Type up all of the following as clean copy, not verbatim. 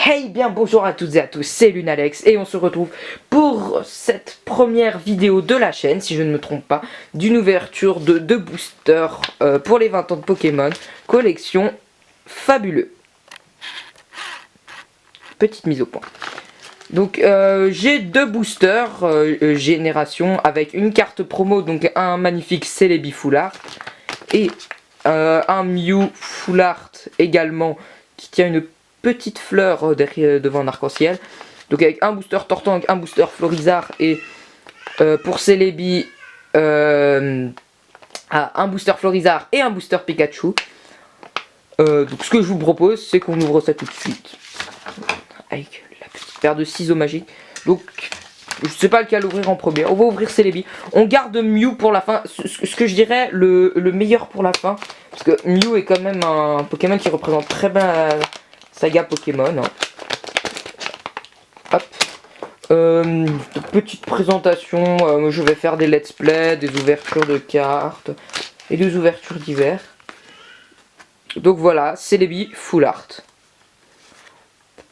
Hey bien bonjour à toutes et à tous, c'est Lunalex et on se retrouve pour cette première vidéo de la chaîne, si je ne me trompe pas, d'une ouverture de 2 boosters pour les 20 ans de Pokémon, collection fabuleux. Petite mise au point. Donc j'ai 2 boosters génération avec une carte promo, donc un magnifique Celebi Full Art et un Mew Full Art également qui tient une petite fleur devant un arc-en-ciel. Donc avec un booster Tortank, un booster Florizarre et pour Celebi un booster Florizarre et un booster Pikachu. Donc ce que je vous propose c'est qu'on ouvre ça tout de suite avec la petite paire de ciseaux magiques. Donc je sais pas lequel ouvrir en premier. On va ouvrir Celebi. On garde Mew pour la fin. Ce que je dirais le meilleur pour la fin. Parce que Mew est quand même un Pokémon qui représente très bien la saga Pokémon. Hop. Petite présentation. Je vais faire des let's play, des ouvertures de cartes et des ouvertures d'hiver. Donc voilà, Celebi Full Art.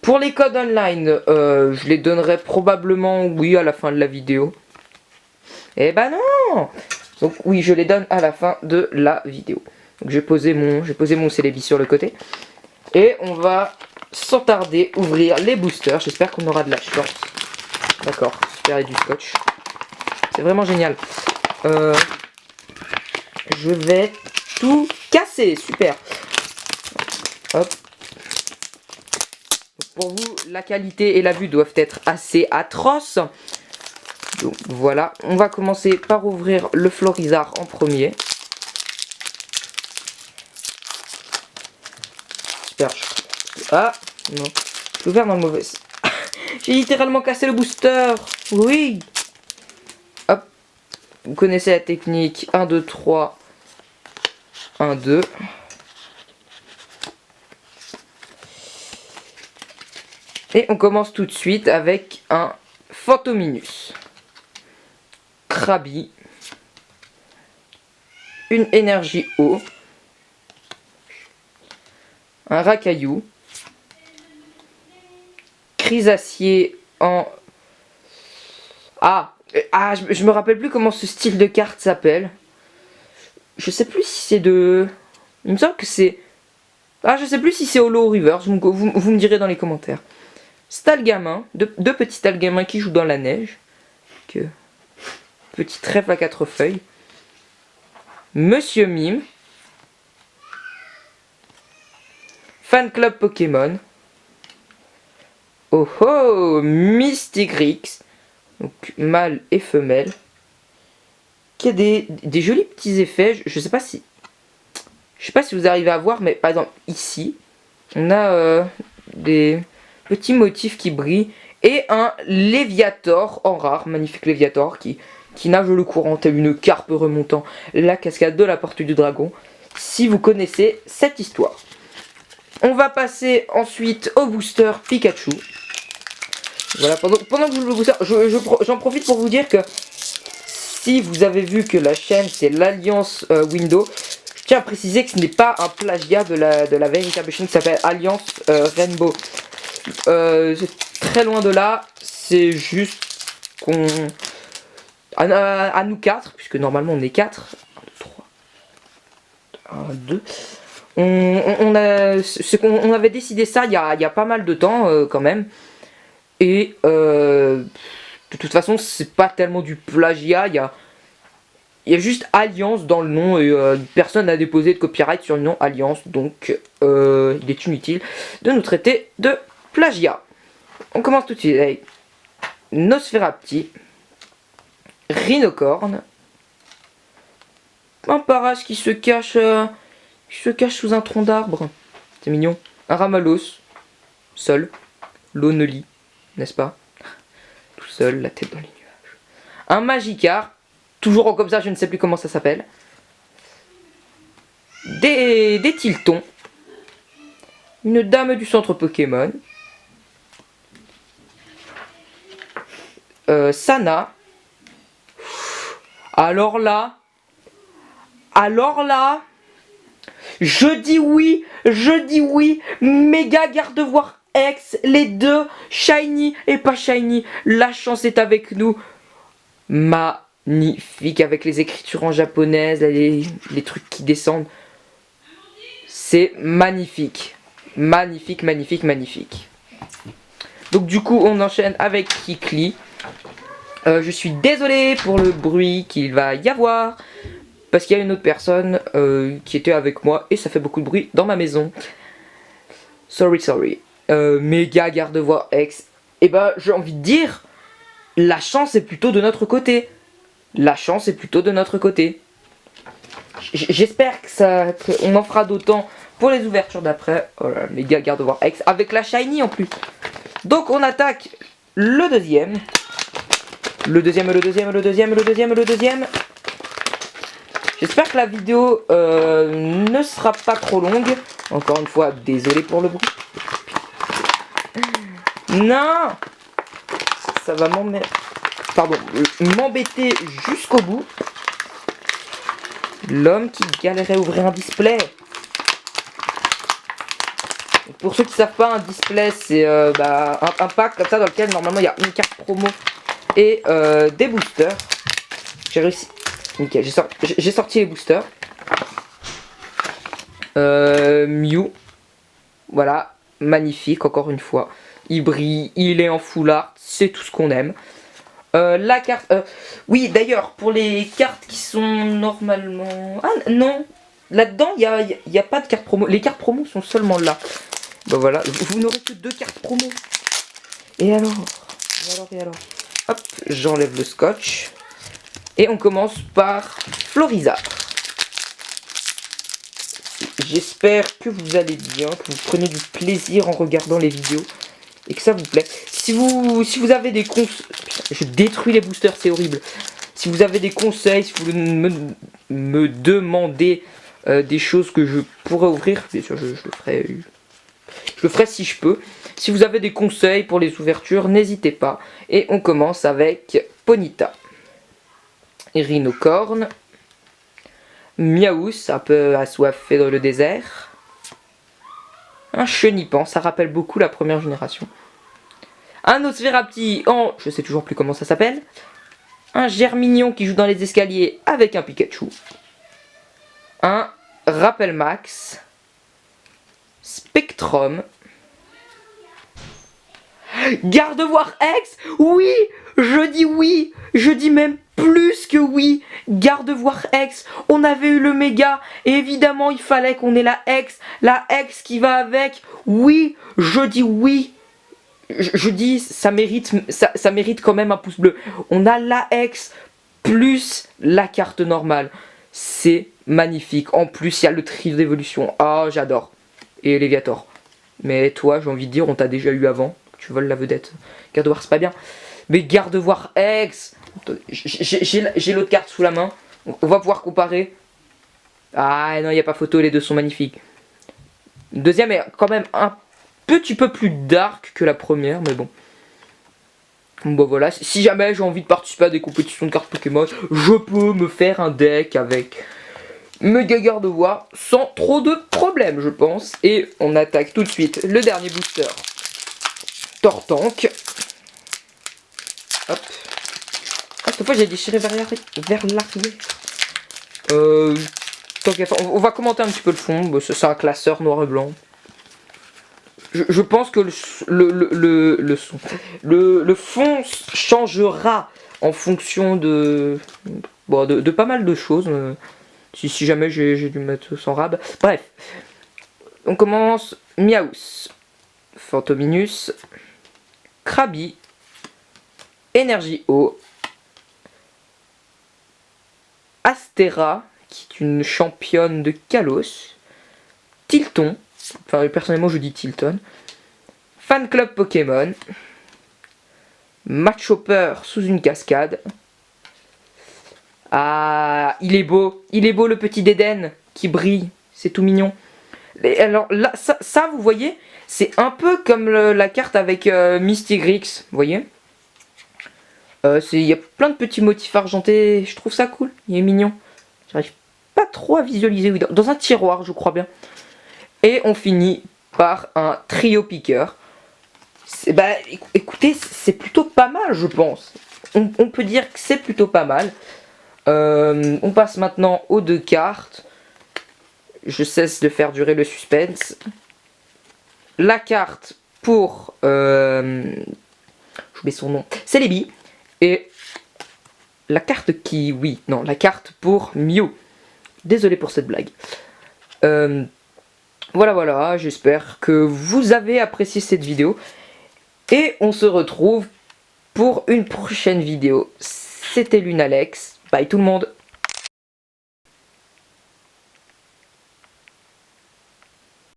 Pour les codes online, je les donnerai probablement, oui, à la fin de la vidéo. Eh ben non! Donc oui, je les donne à la fin de la vidéo. Donc j'ai posé mon Celebi sur le côté. Et on va, sans tarder, ouvrir les boosters. J'espère qu'on aura de la chance. D'accord, super, et du scotch. C'est vraiment génial. Je vais tout casser, super. Hop. Pour vous, la qualité et la vue doivent être assez atroces. Donc voilà, on va commencer par ouvrir le Florizarre en premier. Super. Ah, non. J'ai ouvert dans le mauvais. J'ai littéralement cassé le booster. Oui. Hop. Vous connaissez la technique. 1, 2, 3. 1, 2. Et on commence tout de suite avec un Phantominus, Krabi, une énergie eau, un Racaillou, Chrysacier en... je me rappelle plus comment ce style de carte s'appelle. Je sais plus si c'est de... Il me semble que c'est... je sais plus si c'est Holo ou Reverse, vous me direz dans les commentaires. Stalgamin, deux petits Stalgamins qui jouent dans la neige. Petit trèfle à 4 feuilles. Monsieur Mime. Fan Club Pokémon. Oh oh, Mystic Rix. Donc mâle et femelle. Qui a des jolis petits effets. Je sais pas si vous arrivez à voir, mais par exemple ici, on a des petits motifs qui brillent et un Léviator en rare, magnifique Léviator qui nage le courant tel une carpe remontant la cascade de la porte du dragon, si vous connaissez cette histoire. On va passer ensuite au booster Pikachu. Voilà, pendant que je joue le booster, j'en profite pour vous dire que si vous avez vu que la chaîne c'est l'Alliance Window, je tiens à préciser que ce n'est pas un plagiat de la véritable chaîne qui s'appelle Alliance Rainbow. C'est très loin de là, c'est juste qu'on... À nous 4, puisque normalement on est 4. 1, 2, 3. 1, 2. On avait décidé ça il y a pas mal de temps quand même. Et de toute façon, c'est pas tellement du plagiat. Il y a juste Alliance dans le nom et personne n'a déposé de copyright sur le nom Alliance. Donc il est inutile de nous traiter de plagiat. On commence tout de suite avec Nosferapti, Rhinocorne, un Paras qui se cache sous un tronc d'arbre, c'est mignon, un Ramalos, seul, Lonely, n'est-ce pas, tout seul, la tête dans les nuages, un Magikarp, toujours comme ça, je ne sais plus comment ça s'appelle, des Tiltons, une dame du centre Pokémon, Sana. Alors là, je dis oui, méga garde-voir X, les deux, shiny et pas shiny. La chance est avec nous. Magnifique, avec les écritures en japonaise, les trucs qui descendent. C'est magnifique. Magnifique, magnifique, magnifique. Donc du coup, on enchaîne avec Kikli. Je suis désolé pour le bruit qu'il va y avoir. Parce qu'il y a une autre personne qui était avec moi et ça fait beaucoup de bruit dans ma maison. Sorry, sorry. Méga garde-voix X. Et bah, j'ai envie de dire, la chance est plutôt de notre côté. La chance est plutôt de notre côté. J'espère qu'on en fera d'autant pour les ouvertures d'après. Oh là, méga garde-voix X. Avec la shiny en plus. Donc on attaque le deuxième. Le deuxième. J'espère que la vidéo ne sera pas trop longue. Encore une fois, désolé pour le bruit. Non, ça va m'embêter jusqu'au bout. L'homme qui galérait à ouvrir un display. Pour ceux qui ne savent pas, un display c'est un pack comme ça dans lequel normalement il y a une carte promo et des boosters. J'ai réussi. Nickel, j'ai sorti les boosters. Mew. Voilà, magnifique encore une fois. Il brille, il est en full art, c'est tout ce qu'on aime. La carte... oui, d'ailleurs, pour les cartes qui sont normalement... Ah non, là-dedans, il n'y a pas de carte promo. Les cartes promo sont seulement là. Ben voilà, vous n'aurez que 2 cartes promo. Et alors. Hop, j'enlève le scotch. Et on commence par Florizard. J'espère que vous allez bien, que vous prenez du plaisir en regardant les vidéos et que ça vous plaît. Si vous avez des conseils... Je détruis les boosters, c'est horrible. Si vous avez des conseils, si vous me demandez des choses que je pourrais ouvrir, bien sûr je le ferai si je peux. Si vous avez des conseils pour les ouvertures, n'hésitez pas. Et on commence avec Ponyta. Rhinocorne. Miaous, un peu assoiffé dans le désert. Un Chenipan, ça rappelle beaucoup la première génération. Un Nosferapti en... je sais toujours plus comment ça s'appelle. Un Germignon qui joue dans les escaliers avec un Pikachu. Un Rappelmax. Spectrum. Gardevoir X. Oui, je dis oui. Je dis même plus que oui. Gardevoir X. On avait eu le méga. Et évidemment, il fallait qu'on ait la X. La X qui va avec. Oui, je dis oui. Je dis, ça mérite quand même un pouce bleu. On a la X plus la carte normale. C'est magnifique. En plus, il y a le trio d'évolution. Ah, j'adore. Et Léviator. Mais toi, j'ai envie de dire, on t'a déjà eu avant. Tu voles la vedette. Gardevoir, c'est pas bien. Mais Gardevoir X. J'ai l'autre carte sous la main. On va pouvoir comparer. Ah non, il n'y a pas photo, les deux sont magnifiques. Le deuxième est quand même un petit peu plus dark que la première, mais bon. Bon voilà, si jamais j'ai envie de participer à des compétitions de cartes Pokémon, je peux me faire un deck avec méga Gardevoir sans trop de problèmes, je pense. Et on attaque tout de suite le dernier booster. Tortank. Hop. Ah, cette fois j'ai déchiré vers l'arrière. On va commenter un petit peu le fond. C'est un classeur noir et blanc. Je pense que le fond changera en fonction de pas mal de choses. Si jamais j'ai dû mettre sans rab. Bref. On commence Miaous, Fantominus, Krabi, Énergie Eau, Astera, qui est une championne de Kalos, Tilton, enfin personnellement je dis Tilton, Fan Club Pokémon, Machopper sous une cascade. Ah, il est beau le petit Dédenne qui brille, c'est tout mignon. Et alors là, ça vous voyez, c'est un peu comme la carte avec Mystigrix, vous voyez. Il y a plein de petits motifs argentés, je trouve ça cool, il est mignon. J'arrive pas trop à visualiser, oui, dans un tiroir je crois bien. Et on finit par un trio piqueur. Bah, écoutez, c'est plutôt pas mal, je pense. On peut dire que c'est plutôt pas mal. On passe maintenant aux 2 cartes. Je cesse de faire durer le suspense. La carte pour... j'oublie son nom. Celebi. Et la carte qui... Oui, non, la carte pour Mew. Désolé pour cette blague. Voilà, j'espère que vous avez apprécié cette vidéo. Et on se retrouve pour une prochaine vidéo. C'était Lunalex. Bye tout le monde.